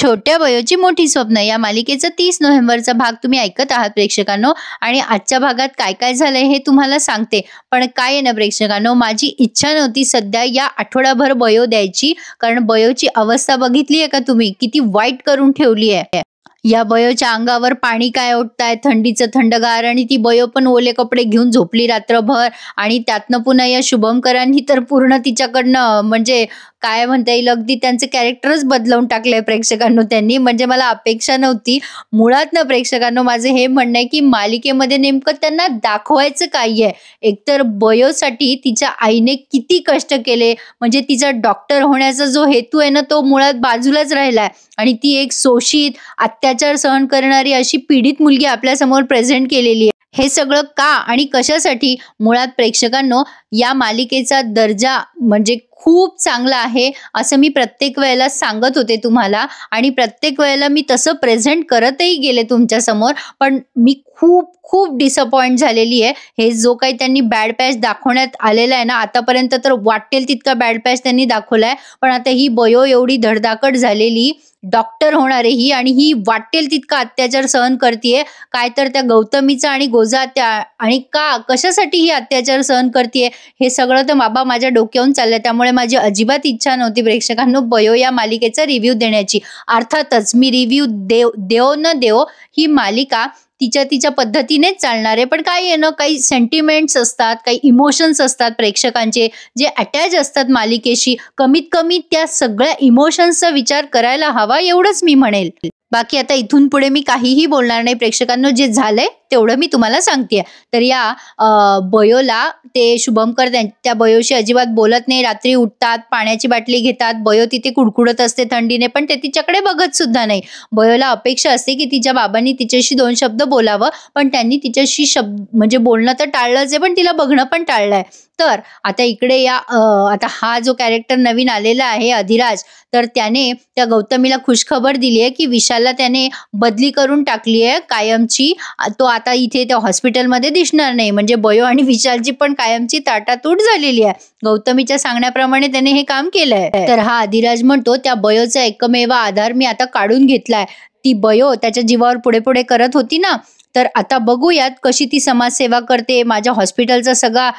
छोट्या वयोची मोठी स्वप्न या मालिकेचा 30 नोव्हेंबरचा भाग तुम्ही ऐकत आहात प्रेक्षकांनो. आणि आजच्या भागात काय काय झालंय हे तुम्हाला सांगते. पण काय आहे ना प्रेक्षकांनो, माझी इच्छा नव्हती सध्या या आठवडाभर बयो द्यायची, कारण बयोची अवस्था बघितली आहे का तुम्ही, किती वाईट करून ठेवली आहे. या बयोच्या अंगावर पाणी काय ओढताय, थंडीचं थंडगार, आणि ती बयो पण ओले कपडे घेऊन झोपली रात्रभर. आणि त्यातनं पुन्हा या शुभमकरांनी तर पूर्ण तिच्याकडनं म्हणजे काय म्हणता येईल, अगदी त्यांचे कॅरेक्टरच बदलवून टाकले प्रेक्षकांनो त्यांनी. म्हणजे मला अपेक्षा नव्हती मुळात ना प्रेक्षकांनो. माझं हे म्हणणं आहे की मालिकेमध्ये नेमकं त्यांना दाखवायचं काय आहे. एकतर बयोसाठी तिच्या आईने किती कष्ट केले, म्हणजे तिचा डॉक्टर होण्याचा जो हेतू आहे ना तो मुळात बाजूलाच राहिलाय. आणि ती एक शोषित, अत्याचार सहन करणारी अशी पीडित मुलगी आपल्यासमोर प्रेझेंट केलेली आहे. हे सगळं का आणि कशासाठी? मुळात प्रेक्षकांनो, या मालिकेचा दर्जा म्हणजे खूप चांगला आहे असं मी प्रत्येक वेळेला सांगत होते तुम्हाला, आणि प्रत्येक वेळेला मी तसं प्रेझेंट करतही गेले तुमच्या समोर. पण मी खूप खूप डिसअपॉइंट झालेली आहे. हे जो काही त्यांनी बॅड पॅच दाखवण्यात आलेला आहे ना, आतापर्यंत तर वाटेल तितका बॅड पॅच त्यांनी दाखवलाय. पण आता ही बयो एवढी धडधाकट झालेली, डॉक्टर होणार आहे ही, आणि ही वाटेल तितका अत्याचार सहन करतीये. काय तर त्या गौतमीचा आणि गोजा त्या, आणि का कशासाठी ही अत्याचार सहन करतीये हे सगळं तर बाबा माझ्या डोक्यावरून चाललंय. त्यामुळे माझी अजिबात इच्छा नव्हती प्रेक्षकांनो बयो या मालिकेचा रिव्ह्यू देण्याची. अर्थातच मी रिव्ह्यू देव न देव ही मालिका तिच्या पद्धतीनेच चालणार आहे. पण काय आहे ना, काही सेंटिमेंट्स असतात, काही इमोशन्स असतात प्रेक्षकांचे जे अटॅच असतात मालिकेशी. कमीत कमी त्या सगळ्या इमोशन्सचा विचार करायला हवा, एवढंच मी म्हणेल. बाकी आता इथून पुढे मी काहीही बोलणार नाही प्रेक्षकांनो. जे झालंय तेवढं मी तुम्हाला सांगतेय. तर या बयोला ते शुभमकर त्या बयोशी अजिबात बोलत नाही. रात्री उठतात, पाण्याची बाटली घेतात, बयो तिथे कुडकुडत असते थंडीने, पण ते तिच्याकडे बघत सुद्धा नाही. बयोला अपेक्षा असते की तिच्या बाबांनी तिच्याशी 2 शब्द बोलावं, पण त्यांनी तिच्याशी म्हणजे बोलणं तर टाळलंच आहे, पण तिला बघणं पण टाळलंय. तर आता इकडे आता हा जो कॅरेक्टर नवीन आलेला आहे अधिराज, तर त्याने त्या गौतमीला खुशखबर दिली आहे की विशालला त्याने बदली करून टाकली आहे कायमची. तो आता इथे त्या हॉस्पिटलमध्ये दिसणार नाही. म्हणजे बयो आणि विशालची पण कायमची ताटातूट झालेली आहे. गौतमीच्या सांगण्याप्रमाणे त्याने हे काम केलंय. तर हा अधिराज म्हणतो त्या बयोचा एकमेव आधार मी आता काढून घेतलाय. ती बयो त्याच्या जीवावर पुढे पुढे करत होती ना, तर आता बघूयात कशी ती समाजसेवा करते. माझ्या हॉस्पिटलचा सगळा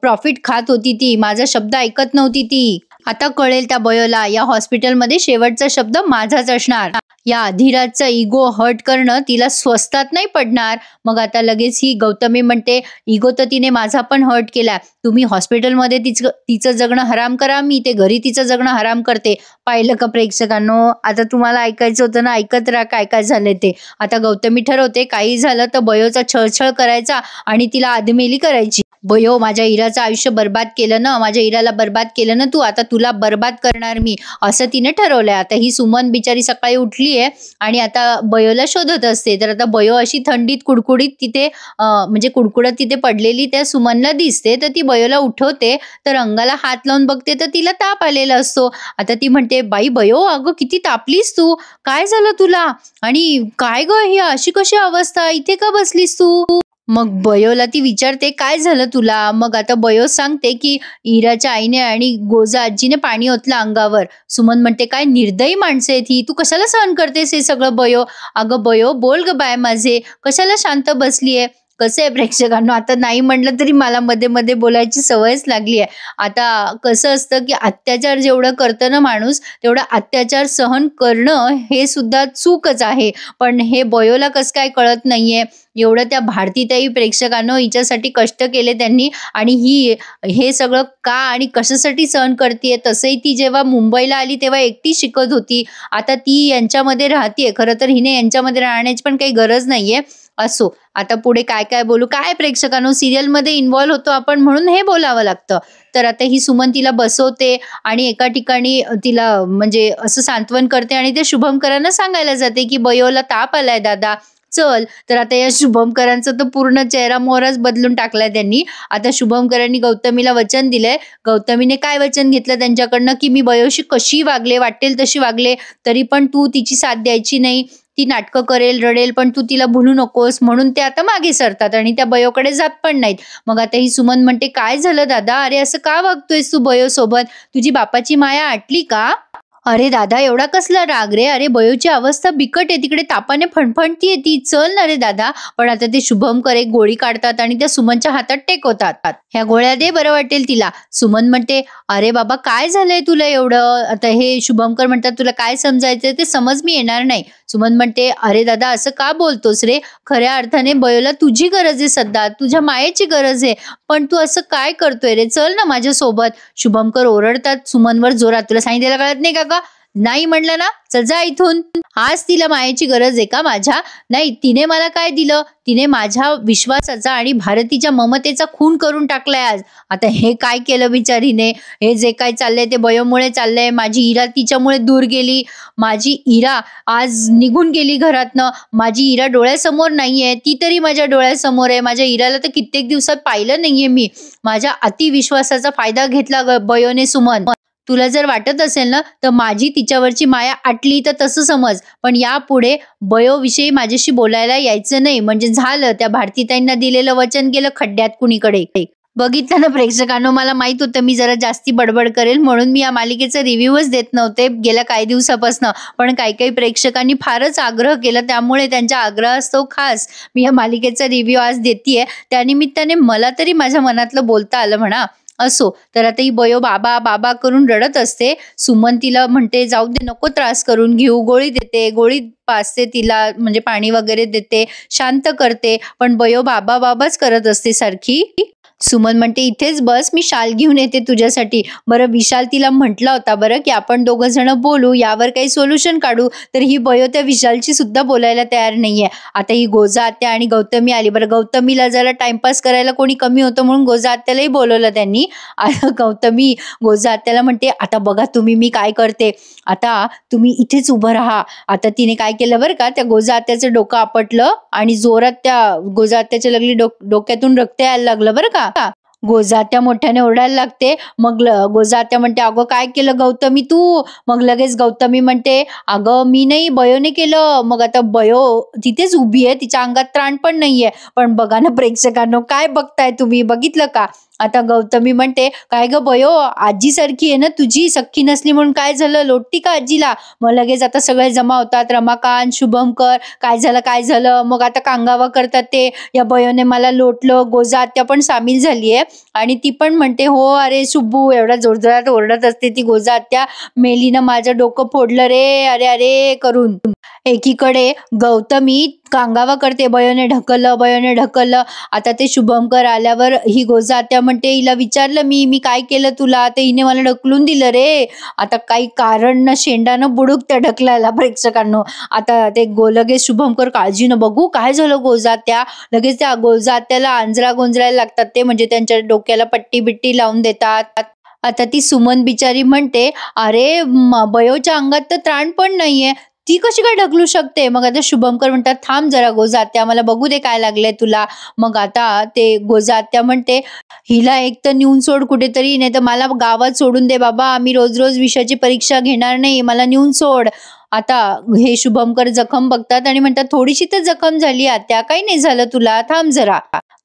प्रॉफिट खात होती ती, माझा शब्द ऐकत नव्हती ती. आता कळेल त्या बयोला या हॉस्पिटलमध्ये शेवटचा शब्द माझाच असणार. या अधिराजचा इगो हर्ट करणं तिला स्वस्तात नाही पडणार. मग आता लगेच ही गौतमी म्हणते, इगो तर तिने माझा पण हर्ट केला. तुम्ही हॉस्पिटलमध्ये तिचं जगणं हराम करा, मी ते घरी तिचं जगणं हराम करते. पाहिलं का प्रेक्षकांनो? आता तुम्हाला ऐकायचं होतं ना, ऐकत राहा काय काय झालंय ते. आता गौतमी ठरवते काही झालं तर बयोचा छळछळ करायचा आणि तिला आदमेली करायची. बयो, माझ्या इराचं आयुष्य बर्बाद केलं ना, माझ्या इराला बर्बाद केलं ना तू, आता तुला बर्बाद करणार मी, असं तिने ठरवलंय. आता ही सुमन बिचारी सकाळी उठली आहे आणि आता बयोला शोधत असते. तर आता बयो अशी थंडीत कुडकुडीत तिथे म्हणजे कुडकुडत तिथे पडलेली त्या सुमनला दिसते. तर ती बयोला उठवते, तर अंगाला हात लावून बघते तर तिला ताप आलेला असतो. आता ती म्हणते, बाई बयो, अगं किती तापलीस तू, काय झालं तुला, आणि काय ग ही अशी कशी अवस्था, इथे का बसलीस तू? मग बयोला ती विचारते काय झालं तुला. मग आता बयो सांगते की इराच्या आईने आणि गोजा आजीने पाणी ओतलं अंगावर. सुमन म्हणते, काय निर्दयी माणसं आहेत ही, तू कशाला सहन करतेस हे सगळं बयो. अगं बयो बोल ग बाय माझे, कशाला शांत बसलीये. कसं आहे प्रेक्षकांनो, आता नाही म्हणलं तरी मला मध्ये मध्ये बोलायची सवयच लागली आहे. आता कसं असतं की अत्याचार जेवढं करतं ना माणूस, तेवढा अत्याचार सहन करणं हे सुद्धा चूकच आहे. पण हे बयोला कसं काय कळत नाहीये. एवढं त्या भारतीताई प्रेक्षकांनो हिच्यासाठी कष्ट केले त्यांनी, आणि हे सगळं का आणि कशासाठी सहन करते. तसंही ती जेव्हा मुंबईला आली तेव्हा एकटी शिकत होती, आता ती यांच्यामध्ये राहतीये. खरं तर हिने यांच्यामध्ये राहण्याची पण काही गरज नाहीये. असो, आता पुढे काय काय बोलू. काय प्रेक्षकांनो, सिरियलमध्ये इन्व्हॉल्व होतो आपण म्हणून हे बोलावं लागतं. तर आता ही सुमन तिला बसवते आणि एका ठिकाणी तिला म्हणजे असं सांत्वन करते आणि ते शुभमकरांना सांगायला जाते की बयोला ताप आलाय दादा, चल. तर आता या शुभमकरांचा तर पूर्ण चेहरा मोहराच बदलून टाकलाय त्यांनी. आता शुभमकरांनी गौतमीला वचन दिलंय. गौतमीने काय वचन घेतलं त्यांच्याकडनं की मी बयोशी कशी वागले, वाटेल तशी वागले, तरी पण तू तिची साथ द्यायची नाही. ती नाटकं करेल, रडेल, पण तू तिला भुलू नकोस, म्हणून ते आता मागे सरतात आणि त्या बयोकडे जात पण नाहीत. मग आता ही सुमन म्हणते, काय झालं दादा, अरे असं का वागतोयस तू बयो सोबत, तुझी बापाची माया आटली का. अरे दादा, एवढा कसला राग रे? अरे बयोची अवस्था बिकट आहे, तिकडे तापाने फणफणतीये ती. चल ना रे दादा. पण आता ते शुभमकर एक गोळी काढतात आणि त्या सुमनच्या हातात टेकवतात. ह्या गोळ्या दे, बरं वाटेल तिला. सुमन म्हणते, अरे बाबा काय झालंय तुला एवढं? आता हे शुभमकर म्हणतात, तुला काय समजायचंय ते समज, मी येणार नाही. सुमन म्हणते, अरे दादा असं का बोलतोस रे? खऱ्या अर्थाने बयोला तुझी गरज आहे सध्या, तुझ्या मायेची गरज आहे. पण तू असं काय करतोय रे? चल ना माझ्यासोबत. शुभमकर ओरडतात सुमनवर जोरात, तुला सांगितलेलं कळत नाही का? नाही म्हणलं ना, चल जा इथून. आज तिला मायेची गरज आहे का माझ्या? नाही, तिने मला काय दिलं? तिने माझ्या विश्वासाचा आणि भारतीच्या ममतेचा खून करून टाकलाय आज. आता हे काय केलं बिचारीने? हे जे काय चाललंय ते बयोमुळे चाललंय. माझी इरा तिच्यामुळे दूर गेली. माझी इरा आज निघून गेली घरातनं. माझी इरा डोळ्यासमोर नाहीये, ती तरी माझ्या डोळ्यासमोर आहे. माझ्या इराला तर कित्येक दिवसात पाहिलं नाहीये मी. माझ्या अतिविश्वासाचा फायदा घेतला बयोने. सुमन, तुला जर वाटत असेल ना तर माझी तिच्यावरची माया आटली तर तसं समज, पण यापुढे बयोविषयी माझ्याशी बोलायला यायचं नाही. म्हणजे झालं, त्या भारतीताईंना दिलेलं वचन गेलं खड्ड्यात कुणीकडे. बघितलं ना प्रेक्षकांनो, मला माहित होतं मी जरा जास्ती बडबड करेल, म्हणून मी या मालिकेचा रिव्ह्यूच देत नव्हते गेल्या काही दिवसापासून. पण काही प्रेक्षकांनी फारच आग्रह केला, त्यामुळे त्यांच्या आग्रहास्तव खास मी या मालिकेचा रिव्ह्यू आज देतीये. त्यानिमित्ताने मला तरी माझ्या मनातलं बोलता आलं म्हणा. असो, तर आता ही बयो बाबा बाबा करून रडत असते. सुमन तिला म्हणते, जाऊ दे, नको त्रास करून घेऊ. गोळी देते, गोळी पाजते तिला, म्हणजे पाणी वगैरे देते, शांत करते. पण बयो बाबा बाबाच करत असते सारखी. सुमन म्हणते, इथेच बस, मी शाल घेऊन येते तुझ्यासाठी. बरं, विशाल तिला म्हटला होता बरं की आपण दोघं जण बोलू, यावर काही सोल्युशन काढू. तर ही बयो त्या विशालची सुद्धा बोलायला तयार नाहीये. आता ही गोजा आत्या आणि गौतमी आली. बरं, गौतमीला जरा टाइमपास करायला कोणी कमी होतं म्हणून गोजा आत्यालाही बोलवलं त्यांनी. आता गौतमी गोजा आत्याला म्हणते, आता बघा तुम्ही मी काय करते, आता तुम्ही इथेच उभं राहा. आता तिने काय केलं बरं का, त्या गोजा आत्याचं डोकं आपटलं आणि जोरात त्या गोजा आत्याच्या लागली डोक्यातून रक्त यायला लागलं बरं का. गोजात्या मोठ्याने ओरडायला लागते. मग गोजात्या म्हणते, अगं काय केलं गौतमी तू? मग लगेच गौतमी म्हणते, अगं मी नाही, बयोने केलं. मग आता बयो तिथेच उभी आहे, तिच्या अंगात त्राण पण नाहीये. पण बघा ना प्रेक्षकांनो, काय बघताय तुम्ही, बघितलं का? आता गौतमी म्हणते, काय ग बयो, आजी सारखी आहे ना तुझी, सख्खी नसली म्हणून काय झालं, लोटती का आजीला? मग लगेच आता सगळे जमा होतात, रमाकांत, शुभमकर, काय झालं काय झालं. मग आता कांगावा करतात ते, या बयोने मला लोटलं. गोजा आत्या पण सामील झालीये आणि ती पण म्हणते, हो अरे शुभू, एवढा जोरजोरात ओरडत असते ती गोजा आत्या, मेलीनं माझं डोकं फोडलं रे, अरे अरे करून. एकीकडे गौतमी कांगावा करते, बयोने ढकललं, बयोने ढकललं. आता ते शुभमकर आल्यावर ही गोजा आत्या म्हणते, हिला विचारलं मी काय केलं तुला, ते हिने मला ढकलून दिलं रे. आता काही कारण ना शेंडानं बुडूक त्या ढकलायला प्रेक्षकांनो. आता ते लगेच शुभमकर काळजीनं, बघू काय झालं गोजा आत्या. लगेच त्या गोजा आत्याला अंजरा गोंजरायला लागतात ते, म्हणजे त्यांच्या डोक्याला पट्टी बिट्टी लावून देतात. आता ती सुमन बिचारी म्हणते, अरे बयोच्या अंगात तर त्राण पण नाहीये, ती कशी काय ढकलू शकते? मग आता शुभमकर म्हणतात, थांब जरा गोजा आत्या, मला बघू दे काय लागलंय तुला. मग आता ते गोजा आत्या म्हणते, हिला एक तर नेऊन सोड कुठेतरी, नाही तर मला गावात सोडून दे बाबा, आम्ही रोज रोज विषयाची परीक्षा घेणार नाही, मला नेऊन सोड. आता हे शुभमकर जखम बघतात आणि म्हणतात, थोडीशी तर जखम झाली आत्या, काही नाही झालं तुला, थांब जरा.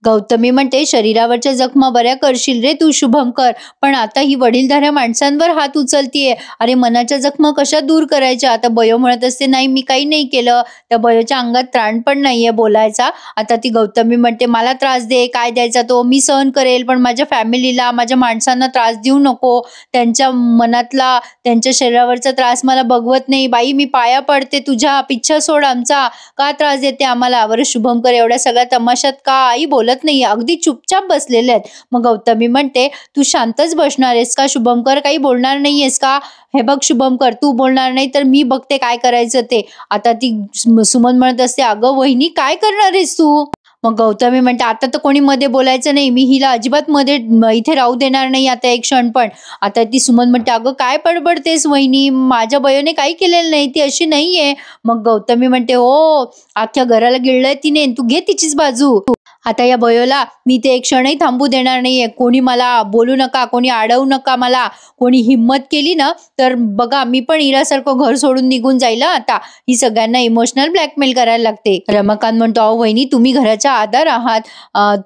गौतमी म्हणते, शरीरावरच्या जखमा बऱ्या करशील रे तू शुभमकर, पण आता ही वडीलधाऱ्या माणसांवर हात उचलतीये. अरे मनाच्या जखमा कशा दूर करायच्या? आता बयो म्हणत असते, नाही मी काही नाही केलं, त्या बयोच्या अंगात त्राण पण नाहीये बोलायचा. आता ती गौतमी म्हणते, मला त्रास दे, काय द्यायचा तो मी सहन करेल, पण माझ्या फॅमिलीला, माझ्या माणसांना त्रास देऊ नको. त्यांच्या मनातला, त्यांच्या शरीरावरचा त्रास मला बघवत नाही. बाई मी पाया पडते तुझ्या, पिच्छा सोड आमचा, का त्रास देते आम्हाला? बरं शुभमकर एवढ्या सगळ्या तमाशात का आई बोलत नाही, अगदी चुपचाप बसलेले आहेत. मग गौतमी म्हणते, तू शांतच बसणार आहेस का शुभमकर, काही बोलणार नाहीयेस का? हे बघ शुभमकर, तू बोलणार नाही तर मी बघते काय करायचं ते. आता ती सुमन म्हणत असते, अगं वहिनी काय करणार आहेस तू? मग गौतमी म्हणते, आता तर कोणी मध्ये बोलायचं नाही, मी हिला अजिबात मध्ये इथे राहू देणार नाही आता एक क्षण पण. आता ती सुमन म्हणते, अगं काय बडबडतेस वहिनी, माझ्या बयोने काही केलेलं नाही, ती अशी नाहीये. मग गौतमी म्हणते, हो अख्ख्या घराला गिळलंय तिने, तू घे तिचीच बाजू. आता या बयोला मी ते एक क्षणही थांबू देणार नाहीये. कोणी मला बोलू नका, कोणी अडवू नका मला. कोणी हिम्मत केली ना तर बघा मी पण इरासारखं घर सोडून निघून जाईल. आता ही सगळ्यांना इमोशनल ब्लॅकमेल करायला लागते. रमाकांत म्हणतो, अहो वहिनी तुम्ही घराच्या आधार आहात,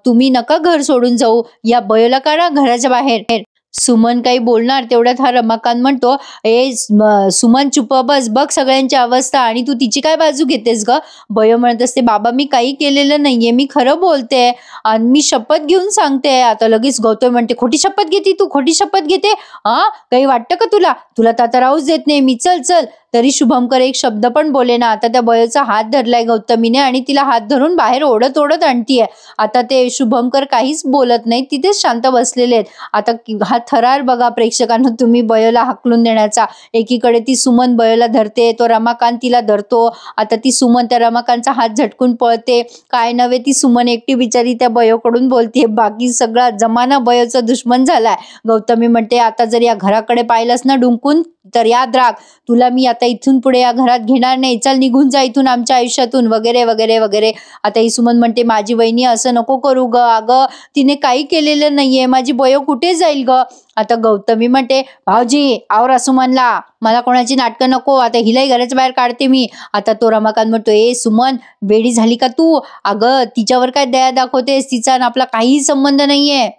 तुम्ही नका घर सोडून जाऊ, या बयोला काढा घराच्या बाहेर. सुमन काही बोलणार तेवढ्यात हा रमाकांत म्हणतो, सुमन चुप बस, बघ सगळ्यांची अवस्था आणि तू तिची काय बाजू घेतेस ग. बयो म्हणत असते, बाबा मी काही केलेलं नाहीये, मी खरं बोलते आणि मी शपथ घेऊन सांगते. आता लगेच गौतम म्हणते, खोटी शपथ घेते तू, खोटी शपथ घेते. हा, काही वाटतं का तुला, तुला तर आता राहूच देत नाही मी, चल चल. तरी शुभंकर एक शब्द पण बोले ना. आता त्या बयोचा हात धरलाय गौतमीने आणि तिला हात धरून बाहेर ओढत ओढत आणतीये. आता ते शुभंकर काहीच बोलत नाही, तिथेच शांत बसलेले आहेत. आता हा थरार बघा प्रेक्षकांना तुम्ही बयोला हाकलून देण्याचा. एकीकडे ती सुमन बयोला धरते, तो रमाकांत तिला धरतो. आता ती सुमन त्या रमाकांतचा हात झटकून पळते. काय नव्हे ती सुमन एकटी बिचारी त्या बयोकडून बोलते, बाकी सगळा जमाना बयोचा दुश्मन झालाय. गौतमी म्हणते, आता जर या घराकडे पाहिलंस ना डुंकून तर याद राख, तुला मी आता इथून पुढे या घरात घेणार नाही, चल निघून जा इथून आमच्या आयुष्यातून, वगैरे वगैरे वगैरे. आता ही सुमन म्हणते, माझी वहिनी असं नको करू ग, अगं तिने काही केलेलं नाहीये, माझी बयो कुठे जाईल ग. आता गौतमी म्हणते, भाऊजी आवरा सुमनला, मला कोणाची नाटकं नको, आता हिलाही घराच्या बाहेर काढते मी. आता तो रमाकांत म्हणतो, सुमन वेडी झाली का तू, अगं तिच्यावर काय दया दाखवतेस, तिचा आणि आपला काहीही संबंध नाहीये.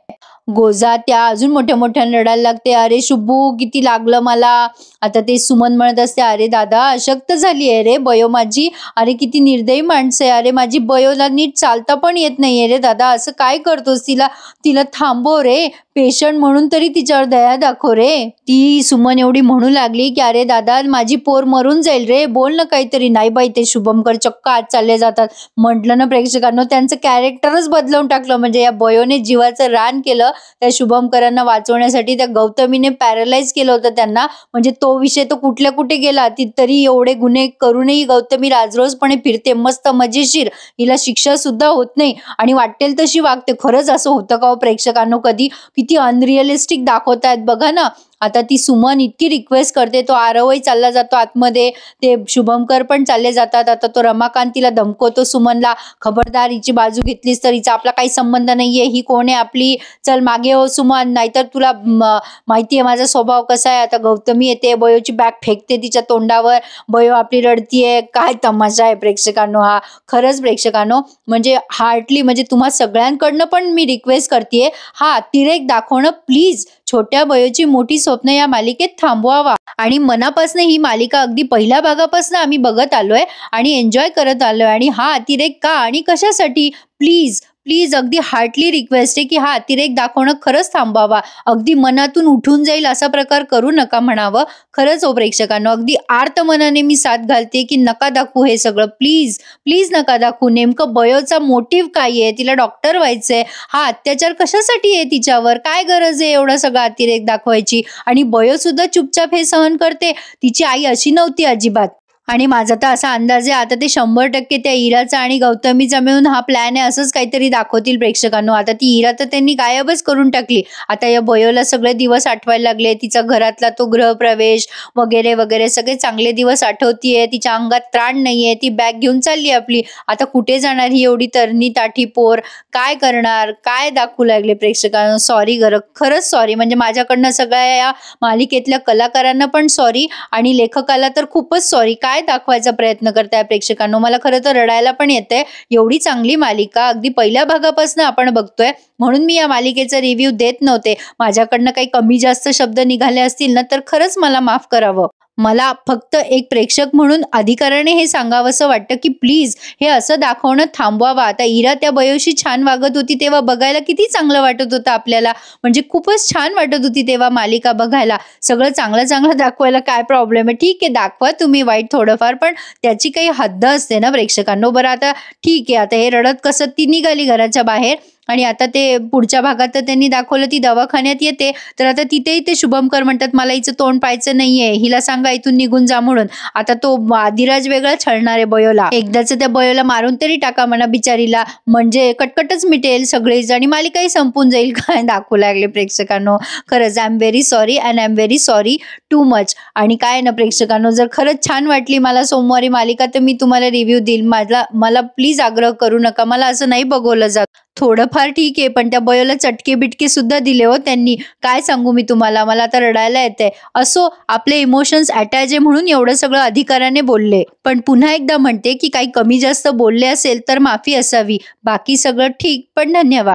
गोजा त्या अजून मोठ्या मोठ्याने रडायला लागते, अरे शुभू किती लागलं मला. आता ते सुमन म्हणत असते, अरे दादा अशक्त झाली आहे रे बयो माझी, अरे किती निर्दयी माणसं आहे, अरे माझी बयोला नीट चालता पण येत नाहीये रे दादा, असं काय करतोस, तिला तिला थांबव रे, पेशंट म्हणून तरी तिच्यावर दया दाखव रे. ती सुमन एवढी म्हणू लागली की अरे दादा माझी पोर मरून जाईल रे, बोल ना काहीतरी. नाही बाई, ते शुभंकर चक्क आत चालले जातात. म्हटलं ना प्रेक्षकांनो, त्यांचं कॅरेक्टरच बदलवून टाकलं. म्हणजे या बयोने जीवाचं रान केलं त्या शुभंकरांना वाचवण्यासाठी. त्या गौतमीने पॅरलाइज केलं होतं त्यांना, म्हणजे तो विषय तो कुठल्या कुठे गेला. ती तरी एवढे गुन्हे करूनही गौतमी राजरोजपणे फिरते, मस्त मजेशीर, हिला शिक्षा सुद्धा होत नाही आणि वाटेल तशी वागते. खरंच असं होतं का हो प्रेक्षकांनो कधी, किती अनरिअलिस्टिक दाखवतायत बघा ना. आता ती सुमन इतकी रिक्वेस्ट करते, तो आरवही चालला जातो आतमध्ये, ते शुभंकर पण चालले जातात. आता तो रमाकांत तिला धमकवतो सुमनला, खबरदार हिची बाजू घेतलीस तर हिचा आपला काही संबंध नाहीये, ही कोण आहे आपली, चल मागे हो सुमन, नाहीतर तुला माहितीये माझा स्वभाव कसा आहे. आता गौतमी येते, बयोची बॅग फेकते तिच्या तोंडावर, बयो आपली रडतीये. काय तमाशा आहे प्रेक्षकांनो हा. खरंच प्रेक्षकांनो, म्हणजे हार्टली म्हणजे तुम्हा सगळ्यांकडनं पण मी रिक्वेस्ट करतेय, हा अतिरेक दाखवणं प्लीज, छोट्या बयोची मोठी स्वप्न या मालिकेत थांबवावा. आणि मनापासून ही मालिका अगदी पहिल्या भागापासून आम्ही बघत आलोय आणि एन्जॉय करत आलोय. आणि हा अतिरेक का आणि कशासाठी, प्लीज प्लीज अगदी हार्टली रिक्वेस्ट आहे की हा अतिरेक दाखवणं खरंच थांबावा. अगदी मनातून उठून जाईल असा प्रकार करू नका म्हणावं. खरंच हो प्रेक्षकांनो, अगदी आर्त मनाने मी साथ घालते की नका दाखवू हे सगळं, प्लीज प्लीज नका दाखवू. नेमकं बयोचा मोटिव्ह काय आहे, तिला डॉक्टर व्हायचंय, हा अत्याचार कशासाठी आहे तिच्यावर, काय गरज आहे एवढा सगळा अतिरेक दाखवायची. आणि बयो सुद्धा चुपचाप हे सहन करते, तिची आई अशी नव्हती अजिबात. आणि माझा तर असा अंदाज आहे आता ते 100% त्या इराचा आणि गौतमीचा मिळून हा प्लॅन आहे असंच काहीतरी दाखवतील प्रेक्षकांनो. आता ती इरा तर त्यांनी गायबच करून टाकली. आता या बयोला सगळे दिवस आठवायला लागले, तिचा घरातला तो गृहप्रवेश वगैरे वगैरे सगळे चांगले दिवस आठवतीये. तिच्या अंगात त्राण नाहीये, ती बॅग घेऊन चालली आपली. आता कुठे जाणार ही एवढी तरणी ताठी पोर, काय करणार, काय दाखवू लागले प्रेक्षकांनो. सॉरी खरंच सॉरी, म्हणजे माझ्याकडनं सगळ्या या मालिकेतल्या कलाकारांना पण सॉरी आणि लेखकाला तर खूपच सॉरी. काय दाखवायचा प्रयत्न करताय प्रेक्षकांनो, मला खरं तर रडायला पण येतंय. एवढी चांगली मालिका अगदी पहिल्या भागापासून आपण बघतोय, म्हणून मी या मालिकेचा रिव्ह्यू देत नव्हते. माझ्याकडनं काही कमी जास्त शब्द निघाले असतील ना तर खरंच मला माफ करावं. मला फक्त एक प्रेक्षक म्हणून अधिकाराने हे सांगावंसं वाटतं की प्लीज हे असं दाखवणं थांबवावं. आता इरा त्या बयोशी छान वागत होती तेव्हा बघायला किती चांगलं वाटत होतं आपल्याला, म्हणजे खूपच छान वाटत होती तेव्हा मालिका बघायला. सगळं चांगलं चांगलं दाखवायला काय प्रॉब्लेम आहे, ठीक आहे दाखवा तुम्ही वाईट थोडंफार, पण त्याची काही हद्द असते ना प्रेक्षकांनो. बरं आता ठीक आहे, आता हे रडत कसं ती निघाली घराच्या बाहेर आणि आता ते पुढच्या भागात तर त्यांनी दाखवलं ती दवाखान्यात येते. तर आता तिथेही ते शुभंकर म्हणतात मला हिचं तोंड पाहायचं नाहीये, हिला सांगा इथून निघून जा म्हणून. आता तो आदिराज वेगळा छळणार आहे बयोला, एकदाच त्या बयोला मारून तरी टाका म्हणा बिचारीला, म्हणजे कटकटच मिटेल सगळीच आणि मालिकाही संपून जाईल. काय दाखवू लागले प्रेक्षकांनो. खरंच I am very sorry and I am very sorry too much. आणि काय ना प्रेक्षकांनो, जर खरंच छान वाटली मला सोमवारी मालिका तर मी तुम्हाला रिव्ह्यू देईल. मला प्लीज आग्रह करू नका, मला असं नाही बघवलं जात. थोडंफार ठीक आहे, पण त्या बयोला चटके बिटके सुद्धा दिले हो त्यांनी. काय सांगू मी तुम्हाला, मला आता रडायला येतंय. असो, आपले इमोशन्स अटॅच आहे म्हणून एवढं सगळं अधिकाराने बोलले. पण पुन्हा एकदा म्हणते की काही कमी जास्त बोलले असेल तर माफी असावी, बाकी सगळं ठीक. पण धन्यवाद.